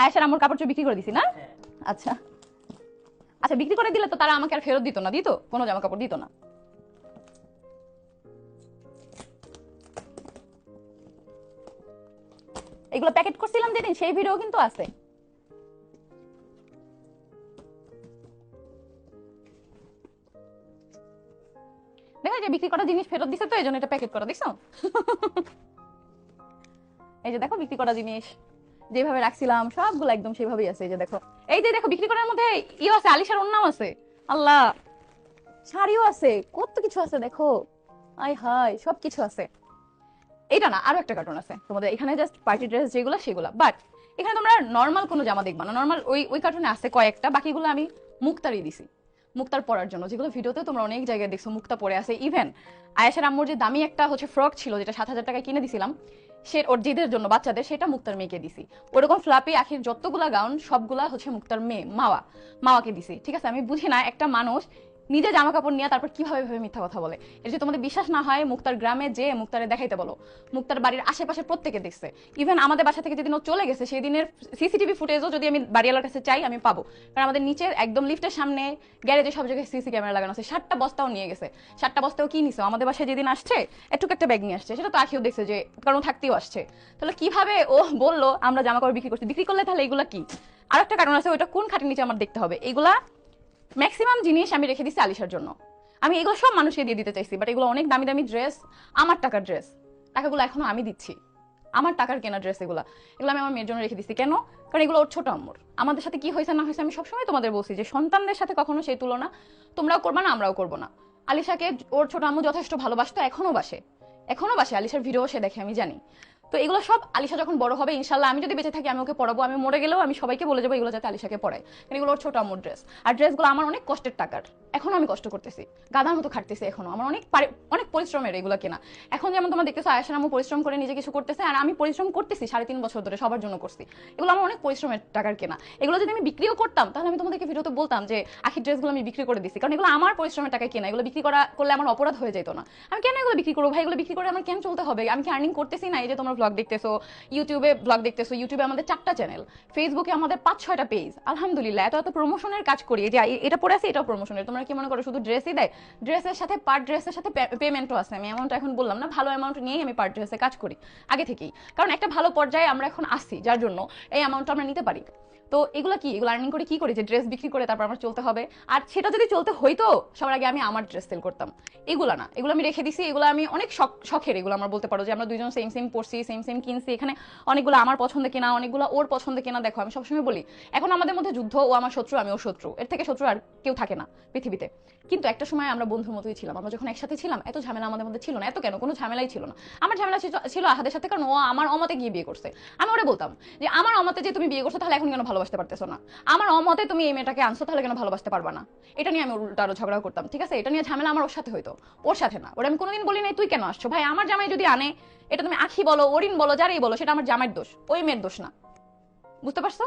আয়েশার আম্মুর কাপড় চোপড় বিক্রি করে দিছি না? আচ্ছা আচ্ছা, বিক্রি করে দিলে তো তারা আমাকে আর ফেরত দিত না, দিত কোনো জামা কাপড় দিত না। এগুলো প্যাকেট করছিলাম যেদিন, সেই ভিডিও কিন্তু আছে। দেখো যে বিক্রি করা জিনিস ফেরত দিছে, তো এই জন্য এটা প্যাকেট করা, দেখছো? এই যে দেখো বিক্রি করা জিনিস যেভাবে রাখছিলাম সবগুলো একদম সেভাবেই আছে। এই যে দেখো, এই যে দেখো বিক্রি করার মধ্যে ইও আছে, আলিশার ওন্নাও আছে, আল্লাহ, শাড়িও আছে, কত কিছু আছে দেখো, আয় হায় সব কিছু আছে। এটা না, আরো একটা কার্টুন আছে তোমাদের এখানে, জাস্ট পার্টি ড্রেস যেগুলো সেগুলো, বাট এখানে তোমরা নর্মাল কোনো জামা দেখবা না। নর্মাল ওই ওই কার্টুনে আছে কয়েকটা, বাকিগুলো আমি মুক্তারই দিছি, মুক্তার পরার জন্য, যেগুলো ভিডিওতে তোমরা অনেক জায়গায় দেখছো মুক্তা পরে আছে। ইভেন আয়েশার আম্মুর যে দামি একটা হচ্ছে ফ্রক ছিল, যেটা 7,000 টাকায় কিনে দিছিলাম, সে ওর জিদের জন্য বাচ্চাদের, সেটা মুক্তার মেয়েকে দিছি। ওরকম ফ্লাপি আখির যতগুলা গাউন সবগুলা হচ্ছে মুক্তার মেয়ে মাওয়াকে দিছি। ঠিক আছে, আমি বুঝি না একটা মানুষ নিজে জামা কাপড় নিয়ে তারপর কিভাবে ভাবে মিথ্যা কথা বলে। এটা যদি তোমাদের বিশ্বাস না হয়, মুক্তার গ্রামে যে মুক্তারে দেখাইতে বলো, মুক্তার বাড়ির আশেপাশে প্রত্যেকে দেখছে। ইভেন আমাদের বাসা থেকে যেদিন ও চলে গেছে সেই দিনের সিসিটিভি ফুটেজও যদি আমি বাড়িওয়ালার কাছে চাই আমি পাবো, কারণ আমাদের নিচে একদম লিফটের সামনে গ্যারেজে সব জায়গায় সিসি ক্যামেরা লাগানো আছে। 7টা বস্তাও নিয়ে গেছে। 7টা বস্তাও কি নিছো? আমাদের বাসায় যেদিন আসছে একটু একটা ব্যাগ নিয়ে আসছে, সেটা তো আখিও দেখছে যে, কারণ থাকতেও আসছে। তাহলে কিভাবে ও বললো আমরা জামা কাপড় বিক্রি করছি? বিক্রি করলে তাহলে এগুলা কি? আর একটা কারণ আছে, ওইটা কোন খাটের নিচে আমার দেখতে হবে। এগুলা ম্যাক্সিমাম জিনিস আমি রেখে দিচ্ছি আলিশার জন্য। আমি এগুলো সব মানুষকে দিয়ে দিতে চাইছি, বাট এগুলো অনেক দামি দামি ড্রেস, আমার টাকার ড্রেস, টাকাগুলো এখনো আমি দিচ্ছি, আমার টাকার কেনা ড্রেস। এগুলো এগুলো আমি আমার মেয়ের জন্য রেখে দিচ্ছি। কেন? কারণ এগুলো ওর ছোট আম্মুর। আমাদের সাথে কি হয়েছে না হয়েছে আমি সবসময় তোমাদের বলছি যে সন্তানদের সাথে কখনো সেই তুলনা তোমরাও করবা না, আমরাও করবো না। আলিশাকে ওর ছোট আম্মু যথেষ্ট ভালোবাসতো, এখনো বাসে। আলিশার ভিডিও সে দেখে, আমি জানি। তো এগুলো সব আলিশা যখন বড় হবে ইনশাল্লাহ, আমি যদি বেঁচে থাকি আমি ওকে পড়াবো, আমি মরে গেলেও আমি সবাইকে বলে যাবো এগুলো যাতে আলিশাকে পড়ায়, কারণ এগুলো ওর ছোট আম্মুর ড্রেস। আর ড্রেসগুলো আমার অনেক কষ্টের টাকার, এখনো আমি কষ্ট করতেছি, গাধার মতো খাটতেছি, এখনো আমার অনেক অনেক পরিশ্রমের এগুলো কেনা। এখন যেমন তোমরা দেখতেছো আয়েশা আম্মু পরিশ্রম করে নিজে কিছু করতেছে, আর আমি পরিশ্রম করতেছি 3.5 বছর ধরে সবার জন্য করছি। এগুলো আমার অনেক পরিশ্রমের টাকার কেনা। এগুলো যদি আমি বিক্রিও করতাম তাহলে আমি তোমাদেরকে ভিডিওতে বলতাম যে আখির ড্রেসগুলো আমি বিক্রি করে দিচ্ছি, কারণ এগুলো আমার পরিশ্রমের টাকায় কেনা। এগুলো বিক্রি করলে আমার অপরাধ হয়ে যেত না। আমি কেন এগুলো বিক্রি করবো ভাই? এগুলো বিক্রি করে আমার কেন চলতে হবে? আমি কি আর্নিং করতেছি না? এই যে তোমরা ব্লগ দেখতেছো, ইউটিউবে ব্লগ দেখতেছো, ইউটিউবে আমাদের 4টা চ্যানেল, ফেসবুকে আমাদের 5-6টা পেজ, আলহামদুলিল্লাহ এত এত প্রমোশনের কাজ করি, যে এটা পরে আছে এটাও প্রমোশনের। তোমরা কি মনে করো শুধু ড্রেসই দেয়? ড্রেসের সাথে পার ড্রেসের সাথে পেমেন্টও আছে। আমি অ্যামাউন্ট এখন বললাম না, ভালো অ্যামাউন্ট নিয়েই আমি পার ড্রেসে কাজ করি আগে থেকেই, কারণ একটা ভালো পর্যায়ে আমরা এখন আসছি, যার জন্য এই অ্যামাউন্টটা আমরা নিতে পারি। তো এগুলো কি, এগুলো আর্নিং করে কি করি যে ড্রেস বিক্রি করে তারপর আমার চলতে হবে। আর সেটা যদি চলতে হইতো সবার আগে আমি আমার ড্রেস সেল করতাম। এগুলো না, এগুলো আমি রেখে দিছি, এগুলো আমি অনেক শখের। এগুলো আমরা বলতে পারো যে আমরা দুইজন সেম সেম পড়ছি, সেম সেম কিনছি। এখানে অনেকগুলো আমার পছন্দ কেনা, অনেকগুলো ওর পছন্দ কেনা। দেখো আমি সবসময় বলি, এখন আমাদের মধ্যে যুদ্ধ, ও আমার শত্রু আমি ওর শত্রু, এর থেকে শত্রু আর কেউ থাকে না পৃথিবীতে। কিন্তু একটা সময় আমরা বন্ধুর মতোই ছিলাম। আমরা যখন একসাথে ছিলাম এত ঝামেলা আমাদের মধ্যে ছিল না। এত কেন? কোনো ঝামেলাই ছিল না। আমার ঝামেলা ছিল আহাদের সাথে, কারণ ও আমার অমতে গিয়ে বিয়ে করছে। আমি ওরে বলতাম যে আমার অমতে যে তুমি বিয়ে করছো, তাহলে এখন কেন ভালোবাসতে পারতেছো না? আমার অমতে তুমি এই মেয়েটাকে আনছো, তাহলে কেন ভালোবাসতে পারবা না? এটা নিয়ে আমি উল্টা আরো ঝগড়া করতাম। ঠিক আছে, এটা নিয়ে ঝামেলা আমার ওর সাথে হইতো, ওর সাথে না। ওরা আমি কোনোদিন বলি নাই তুই কেন আসছো। ভাই আমার জামাই যদি আনে, এটা তুমি আখি বলো, অরিন বলো, যারাই বলো, সেটা আমার জামাইয়ের দোষ, ওই মেয়ের দোষ না। বুঝতে পারছো?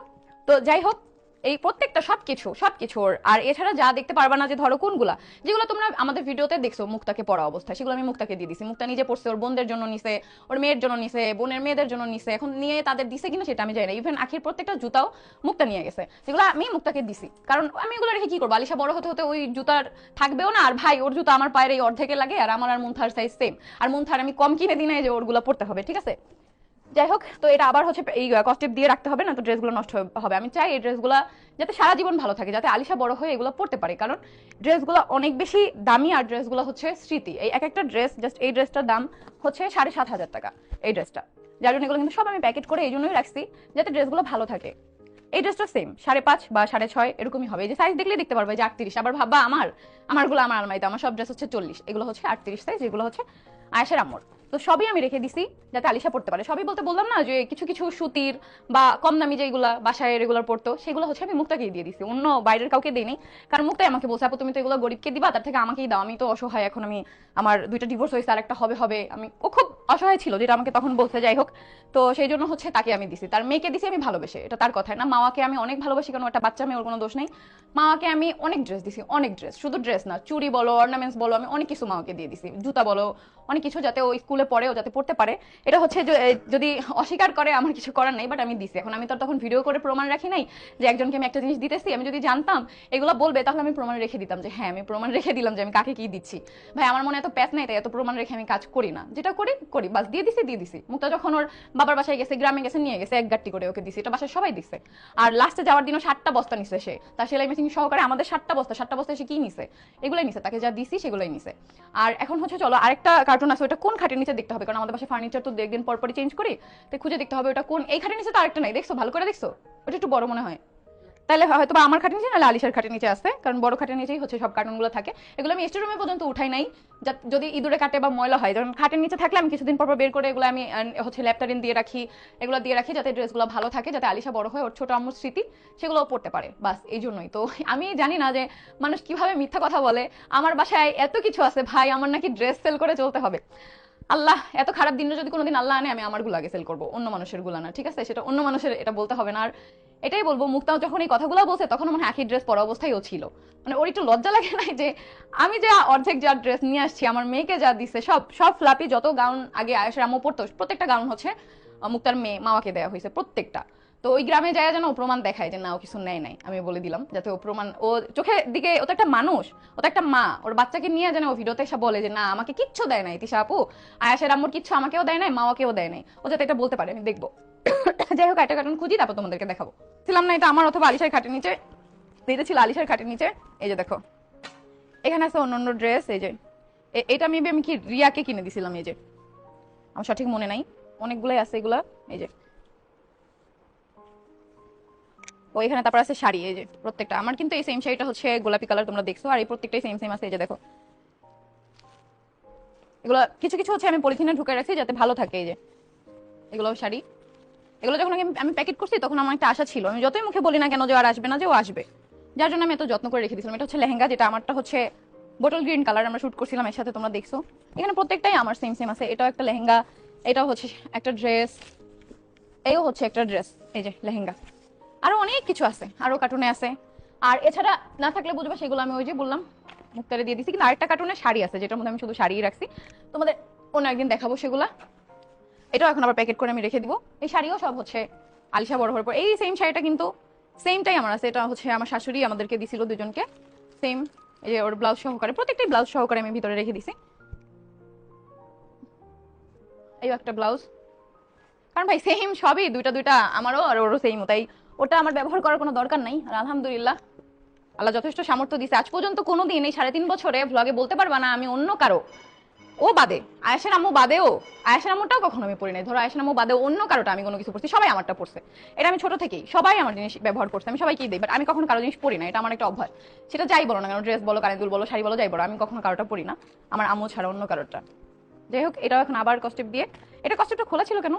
তো যাই হোক, এই প্রত্যেকটা সবকিছুর। আর এছাড়া যা দেখতে পারবা না, যে ধরো কোনগুলা যেগুলো তোমরা আমাদের ভিডিওতে দেখছো মুক্তাকে পড়া অবস্থায়, সেগুলো আমি মুক্তাকে দিয়ে দিছি। মুক্তা নিজে পড়ছে, ওর বোনদের জন্য নিছে, ওর মেয়ের জন্য নিছে, বোনের মেয়েদের জন্য নিছে। এখন নিয়ে তাদের দিছে কিনা সেটা আমি জানি না। ইভেন আখির প্রত্যেকটা জুতাও মুক্তা নিয়ে গেছে, যেগুলো আমি মুক্তাকে দিছি। কারণ আমি এগুলো রেখে কি করবো? আলিশা বড় হতে হতে ওই জুতার থাকবেও না। আর ভাই ওর জুতা আমার পায়ের এই অর্ধেকে লাগে, আর আমার আর মুনথার সাইজ সেম। আর মুনথার আমি কম কিনে দিই না যে ওরগুলো পড়তে হবে। ঠিক আছে, যাই হোক, তো এটা আবার হচ্ছে এই কস্টেপ দিয়ে রাখতে হবে না, তো ড্রেসগুলো নষ্ট হবে। আমি চাই এই ড্রেসগুলো যাতে সারা জীবন ভালো থাকে, যাতে আলিশা বড় হয়ে এগুলো পড়তে পারে, কারণ ড্রেসগুলো অনেক বেশি দামি। আর ড্রেসগুলো হচ্ছে স্মৃতি। এই এক একটা ড্রেস, জাস্ট এই ড্রেসটার দাম হচ্ছে 7,500 টাকা এই ড্রেসটা, যার জন্য এগুলো কিন্তু সব আমি প্যাকেট করে এই জন্যই রাখছি, যাতে ড্রেসগুলো ভালো থাকে। এই ড্রেসটা সেম 5.5 বা 6.5 এরকমই হবে। এই যে সাইজ দেখলেই দেখতে পারবে যে 38। আবার ভাববা আমারগুলো আমার আলমারিতে, আমার সব ড্রেস হচ্ছে 40, এগুলো হচ্ছে 38 সাইজ, এগুলো হচ্ছে আয়েশার আম্মুর। তো সবই আমি রেখে দিছি যাতে আলিশা পড়তে পারে। সবই বলতে বললাম না যে কিছু কিছু সুতির বা কম দামি যেগুলা বাসায় রেগুলার পড়তো, সেগুলো হচ্ছে আমি মুক্তাকেই দিয়ে দিছি, অন্য বাইরের কাউকে দিইনি। কারণ মুক্তাই আমাকে বলছে আপু তুমি তো এগুলো গরিবকে দিবা, তার থেকে আমাকেই দাও, আমি তো অসহায়, এখন আমার 2টা ডিভোর্স হয়েছে, আর একটা হবে, আমি ও খুব অসহায় ছিল, যেটা আমাকে তখন বলতে, যাই হোক। তো সেই জন্য হচ্ছে তাকে আমি দিছি, তার মেয়েকে দিছি আমি ভালোবেসে, এটা তার কথাই না। মাওয়াকে আমি অনেক ভালোবাসি, কারণ একটা বাচ্চা মেয়ে, ওর কোনো দোষ নেই। মাওয়াকে আমি অনেক ড্রেস দিছি, অনেক ড্রেস, শুধু ড্রেস না, চুড়ি বলো, অর্নামেন্টস বলো, আমি অনেক কিছু মাওয়াকে দিয়ে দিছি, জুতা বলো, অনেক কিছু, যাতে ও স্কুলে পড়ে, ও যাতে পড়তে পারে। এটা হচ্ছে যদি অস্বীকার করে আমার কিছু করার নেই, বাট আমি দিছি। এখন আমি তো তখন ভিডিও করে প্রমাণ রাখি নাই যে একজনকে আমি একটা জিনিস দিতেছি। আমি যদি জানতাম এগুলো বলবে, তাহলে আমি প্রমাণ রেখে দিতাম যে হ্যাঁ, আমি প্রমাণ রেখে দিলাম যে আমি কাকে কি দিচ্ছি। ভাই আমার মনে এত প্যাচ নাই, তাই এত প্রমাণ রেখে আমি কাজ করি না, যেটা করি করি, বাস দিয়ে দিছি, দিয়ে দিছি। মুক্তা যখন ওর বাবার বাসায় গেছে, গ্রামে গেছে, নিয়ে গেছে এক গাট্টি করে ওকে দিছি, এটা বাসায় সবাই দিছে। আর লাস্টে যাওয়ার দিনও 7টা বস্তা নিছে সে, তার সেলাই মেশিন সহকারে আমাদের 7টা বস্তা এসে কি নিছে, এগুলাই নিছে, তাকে যা দিছি সেগুলাই নিছে। আর এখন হচ্ছে চলো আরেকটা কার্টুন আছে, ওটা কোন খাটের নিচে দেখতে হবে, কারণ আমাদের বাসায় ফার্নিচার তো একদিন পর পরই চেঞ্জ করি, তো খুঁজে দেখতে হবে ওটা কোন। এই খাটের নিচে তো আরেকটা নাই, দেখছো ভালো করে দেখছো? ওটা একটু বড় মনে হয়, তাহলে হয়তো বা আমার খাটের নিচে, নাহলে আলিশার খাটের নিচে আছে, কারণ বড় খাটের নিচেই হচ্ছে সব কার্টুনগুলো থাকে। এগুলো আমি স্টোর রুমে পর্যন্ত উঠাই নাই, যদি ইঁদুরে কাটে বা ময়লা হয়, যখন খাটের নিচে থাকলে আমি কিছুদিন পর বের করে এগুলো আমি হচ্ছে ল্যাপটারিন দিয়ে রাখি, এগুলো দিয়ে রাখি, যাতে ড্রেসগুলো ভালো থাকে, যাতে আলিশা বড় হয়, ওর ছোট আম্মুর স্মৃতি সেগুলো পড়তে পারে, বাস এই জন্যই। তো আমি জানি না যে মানুষ কিভাবে মিথ্যা কথা বলে। আমার বাসায় এত কিছু আছে ভাই, আমার নাকি ড্রেস সেল করে চলতে হবে। আল্লাহ, এত খারাপ দিন যদি কোনোদিন আল্লাহ আনে, আমি আমার গুলাকে সেল করবো, অন্য মানুষের গুলা না, ঠিক আছে? সেটা অন্য মানুষের, এটা বলতে হবে না। আর এটাই বলবো, মুক্তাও যখন এই কথাগুলো বলছে, তখন মনে হয় একই ড্রেস পরা অবস্থায় ও ছিল, মানে ওর একটু লজ্জা লাগে না যে আমি যে অর্ধেক যা ড্রেস নিয়ে আসছি, আমার মেয়েকে যা দিচ্ছে, সব সব ফ্লাপি যত গাউন আগে আয়েশার আম্মু পরতো, প্রত্যেকটা গাউন হচ্ছে মুক্তার মেয়ে মামাকে দেওয়া হয়েছে, প্রত্যেকটা। তো ওই গ্রামে যায় যেন ও প্রমাণ দেখায় যে না, ও কিছু নেয় নাই, আমি বলে দিলাম, যাতে ও প্রমাণ, ও চোখের দিকে, ও তো একটা মানুষ, ও তো একটা মা, ওর বাচ্চাকে নিয়ে যেন ও ভিডিওতে এসে বলে যে না, আমাকে কিচ্ছু দেয় নাই তিশা আপু, আয়েশার আম্মুর কিচ্ছু আমাকেও দেয় নাই, মামাকেও দেয় নাই, ও যাতে এটা বলতে পারে, আমি দেখবো। যাই হোক, একটা কার্টুন খুঁজি, তারপর তোমাদেরকে দেখাবো। ছিলাম না এটা আমার অথবা আলিশার খাটের নিচে, এটা ছিল আলিশার খাটের নিচে। এই যে দেখো, এখানে আছে অন্য অন্য ড্রেস। এই যে এটা মেবি আমি কি রিয়াকে কিনে দিছিলাম, এই যে আমার সঠিক মনে নাই, অনেকগুলাই আছে এগুলা। এই যে ও এখানে, তারপর আছে শাড়ি, এই যে প্রত্যেকটা আমার কিন্তু এই সেম শাড়িটা হচ্ছে গোলাপি কালার, তোমরা দেখছো, আর এই প্রত্যেকটাই সেম সেম আছে। এই যে দেখো, এগুলো কিছু কিছু হচ্ছে আমি পলিথিনে ঢুকে রাখছি যাতে ভালো থাকে। এই যে এগুলো শাড়ি, এগুলো যখন আমি প্যাকেট করছি, তখন আমার একটা আশা ছিল, আমি যতই মুখে বলি না কেন যে আর আসবে না, যে ও আসবে, যার জন্য আমি এত যত্ন করে রেখে দিয়েছিলাম। এটা হচ্ছে লেহেঙ্গা, যেটা আমারটা হচ্ছে বোটল গ্রিন কালার, আমরা শুট করছিলাম এর সাথে, তোমরা দেখছো। এখানে প্রত্যেকটাই আমার সেম সেম আছে। এটাও একটা লেহেঙ্গা, এটাও হচ্ছে একটা ড্রেস, এও হচ্ছে একটা ড্রেস, এই যে লেহেঙ্গা। আরো অনেক কিছু আছে, আরো কার্টুনে আছে। আর এছাড়া না থাকলে বুঝবে, সেগুলো আমি ওই যে বললাম মুক্তারে দিয়ে দিছি। কিন্তু আরেকটা কার্টুনে শাড়ি আছে, যেটার মধ্যে আমি শুধু শাড়িই রাখছি, তোমাদের অন্য একদিন দেখাবো সেগুলা। এটাও এখন আবার প্যাকেট করে আমি রেখে দিব। এই শাড়িও সব হচ্ছে আলিশা বড় হওয়ার পর, এই সেম শাড়িটা কিন্তু সেমটাই আমার আছে, এটা হচ্ছে আমার শাশুড়ি আমাদেরকে দিছিল দুজনকে, সেম। এই যে ওর ব্লাউজ সহকারে, প্রত্যেকটাই ব্লাউজ সহকারে আমি ভিতরে রেখে দিছি। এই একটা ব্লাউজ, কারণ ভাই সেম সবই, দুইটা দুইটা আমারও আর ওরও সেম, তাই ওটা আমার ব্যবহার করার কোনো দরকার নাই। আর আলহামদুলিল্লাহ, আল্লাহ যথেষ্ট সামর্থ্য দিছে। আজ পর্যন্ত কোনোদিন এই 3.5 বছরে ভ্লগে বলতে পারবা না আমি অন্য কারো, ও বাদে, আয়েশার আম্মু বাদেও, আয়েশার আম্মুটাও কখনো আমি পড়ি নাই, ধরো আয়েশার আম্মু বাদেও অন্য কারোটা আমি কোনো কিছু পড়ছি, সবাই আমারটা পড়ছে। এটা আমি ছোট থেকেই, সবাই আমার জিনিস ব্যবহার করছে, আমি সবাইকেই দিই, বাট আমি কখনো কারো জিনিস পড়ি না, এটা আমার একটা অভ্যাস। সেটা যাই বলো না কেন, ড্রেস বলো, কানেদুল বলো, শাড়ি বলো, যাই বলো, আমি কখনো কারোটা পড়ি না, আমার আম্মু ছাড়া অন্য কারোটা। যাই হোক, এটাও এখন আবার কস্টেপ দিয়ে, এটা কস্টেপটা খোলা ছিল কেন,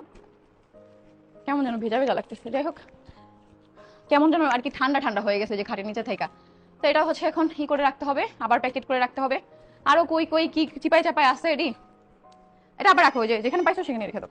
কেমন যেন ভেজা ভেজা লাগতেছে। যাই হোক, কেমন যেন আর কি ঠান্ডা ঠান্ডা হয়ে গেছে যে খাটের নিচে থেকে। তো এটা হচ্ছে এখন কি করে রাখতে হবে, আবার প্যাকেট করে রাখতে হবে। আরো কই কই কি চিপাই চাপাই আছে এডি, এটা আবার রাখো, ওই যে যেখানে পাইছো সেখানে রেখে দাও।